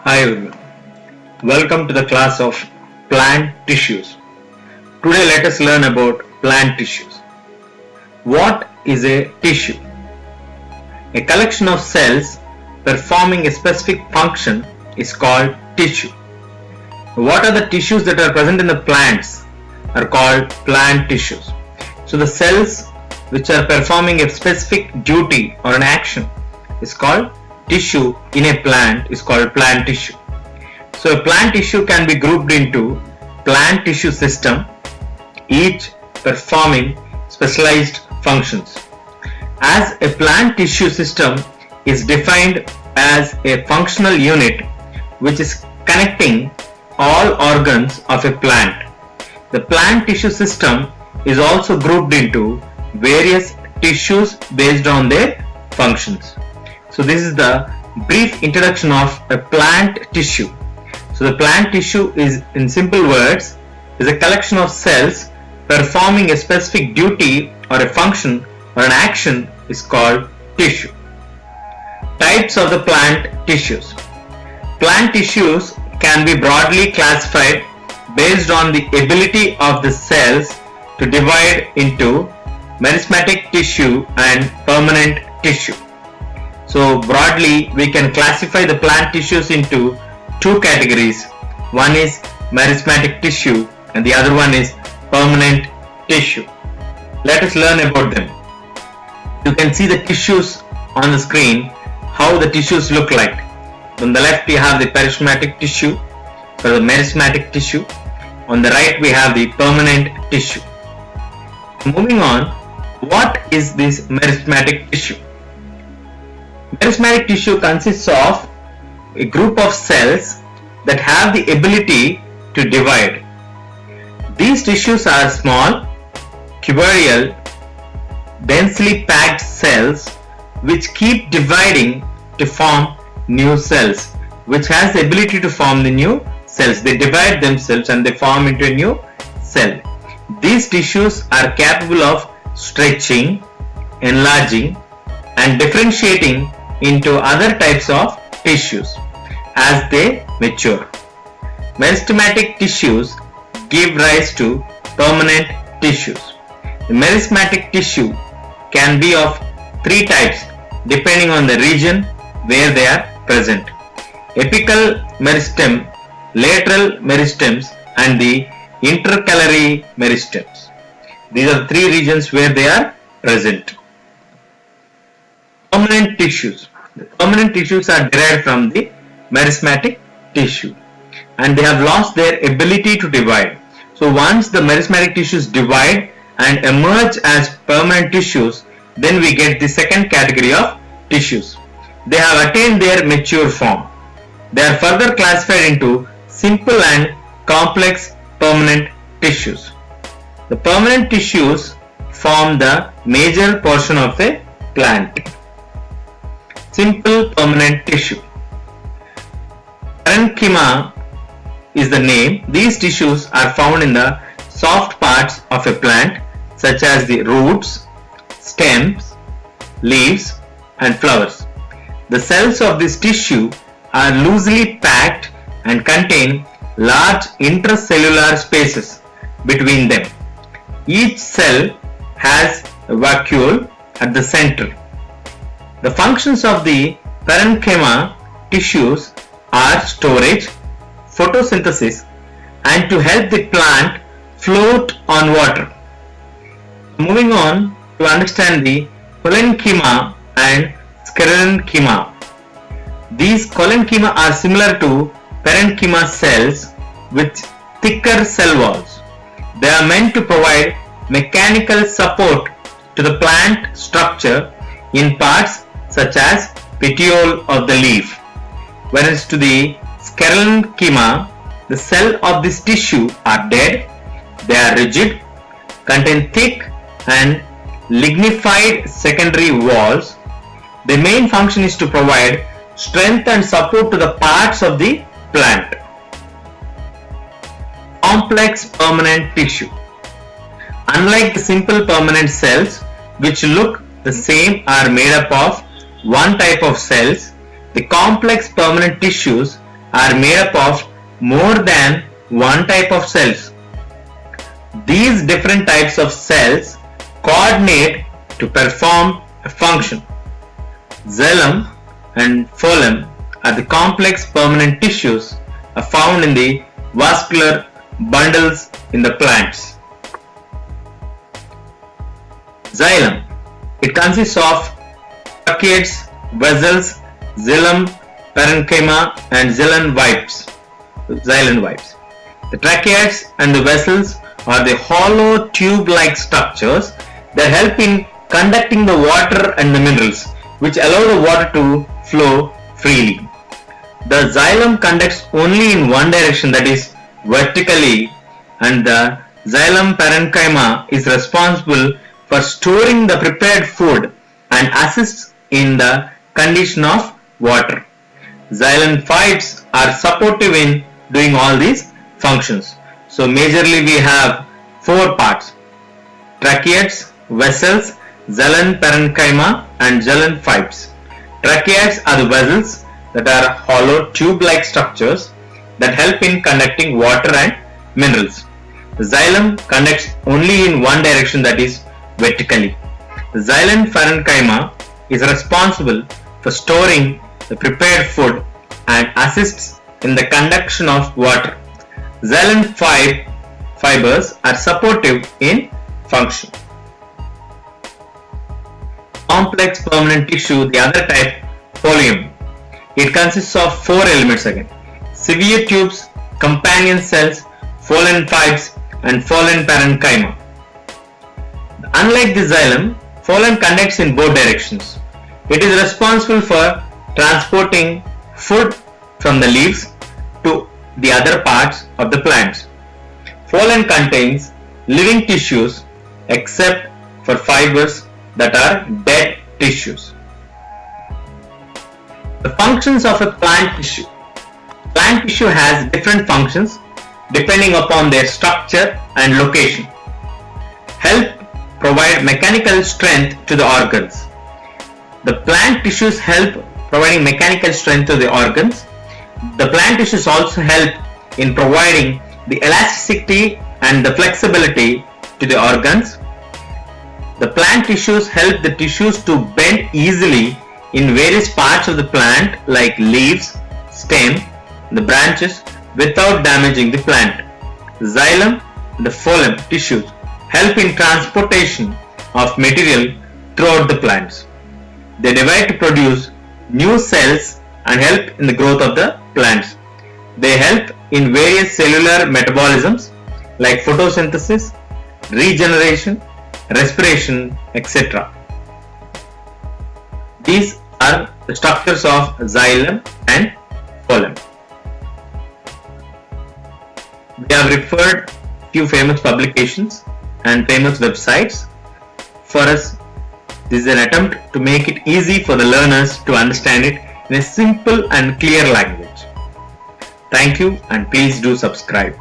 Hi everyone, welcome to the class of plant tissues. Today let us learn about plant tissues. What is a tissue? A collection of cells performing a specific function is called tissue. What are the tissues that are present in the plants are called plant tissues. So the cells which are performing a specific duty or an action is called tissue in a plant is called plant tissue. So a plant tissue can be grouped into plant tissue system, each performing specialized functions. As a plant tissue system is defined as a functional unit which is connecting all organs of a plant. The plant tissue system is also grouped into various tissues based on their functions. So this is the brief introduction of a plant tissue. So the plant tissue is, in simple words, is a collection of cells performing a specific duty or a function or an action is called tissue. Types of the plant tissues. Plant tissues can be broadly classified based on the ability of the cells to divide into meristematic tissue and permanent tissue. So broadly we can classify the plant tissues into two categories. One is meristematic tissue and the other one is permanent tissue. Let us learn about them. You can see the tissues on the screen, how the tissues look like. On the left we have the peristematic tissue or the meristematic tissue. On the right we have the permanent tissue. Moving on, what is this meristematic tissue? Meristematic tissue consists of a group of cells that have the ability to divide. These tissues are small, cuboidal, densely packed cells which keep dividing to form new cells, which has the ability to form the new cells. They divide themselves and they form into a new cell. These tissues are capable of stretching, enlarging and differentiating into other types of tissues as they mature. Meristematic tissues give rise to permanent tissues. The meristematic tissue can be of three types depending on the region where they are present: apical meristem, lateral meristems and the intercalary meristems. These are the three regions where they are present. Permanent tissues. The permanent tissues are derived from the meristematic tissue and they have lost their ability to divide. So once the meristematic tissues divide and emerge as permanent tissues, then we get the second category of tissues. They have attained their mature form. They are further classified into simple and complex permanent tissues. The permanent tissues form the major portion of the plant. Simple permanent tissue. Parenchyma is the name. These tissues are found in the soft parts of a plant such as the roots, stems, leaves and flowers. The cells of this tissue are loosely packed and contain large intracellular spaces between them. Each cell has a vacuole at the center. The functions of the parenchyma tissues are storage, photosynthesis and to help the plant float on water. Moving on to understand the collenchyma and sclerenchyma. These collenchyma are similar to parenchyma cells with thicker cell walls. They are meant to provide mechanical support to the plant structure in parts such as petiole of the leaf. Whereas to the sclerenchyma, the cells of this tissue are dead, they are rigid, contain thick and lignified secondary walls. The main function is to provide strength and support to the parts of the plant. Complex permanent tissue. Unlike the simple permanent cells which look the same are made up of one type of cells, the complex permanent tissues are made up of more than one type of cells. These different types of cells coordinate to perform a function. Xylem and phloem are the complex permanent tissues found in the vascular bundles in the plants. Xylem. It consists of tracheids, vessels, xylem parenchyma and xylem wipes. The tracheids and the vessels are the hollow tube-like structures that help in conducting the water and the minerals, which allow the water to flow freely. The xylem conducts only in one direction, that is vertically, and the xylem parenchyma is responsible for storing the prepared food and assists in the condition of water. Xylem fibers are supportive in doing all these functions. So majorly we have four parts: tracheids, vessels, xylem parenchyma and xylem fibers. Tracheids are the vessels that are hollow tube-like structures that help in conducting water and minerals. The xylem conducts only in one direction, that is vertically. The xylem parenchyma is responsible for storing the prepared food and assists in the conduction of water. Xylem fibers are supportive in function. Complex permanent tissue, the other type, phloem. It consists of four elements again: severe tubes, companion cells, phloem fibers and phloem parenchyma. Unlike the xylem, phloem conducts in both directions. It is responsible for transporting food from the leaves to the other parts of the plants. Phloem contains living tissues except for fibers that are dead tissues. The functions of a plant tissue. Plant tissue has different functions depending upon their structure and location. Help provide mechanical strength to the organs. The plant tissues help providing mechanical strength to the organs. The plant tissues also help in providing the elasticity and the flexibility to the organs. The plant tissues help the tissues to bend easily in various parts of the plant, like leaves, stem, the branches, without damaging the plant. The xylem and the phloem tissues help in transportation of material throughout the plants. They divide to produce new cells and help in the growth of the plants. They help in various cellular metabolisms like photosynthesis, regeneration, respiration, etc. These are the structures of xylem and phloem. We have referred few famous publications and famous websites. For us, this is an attempt to make it easy for the learners to understand it in a simple and clear language. Thank you, and please do subscribe.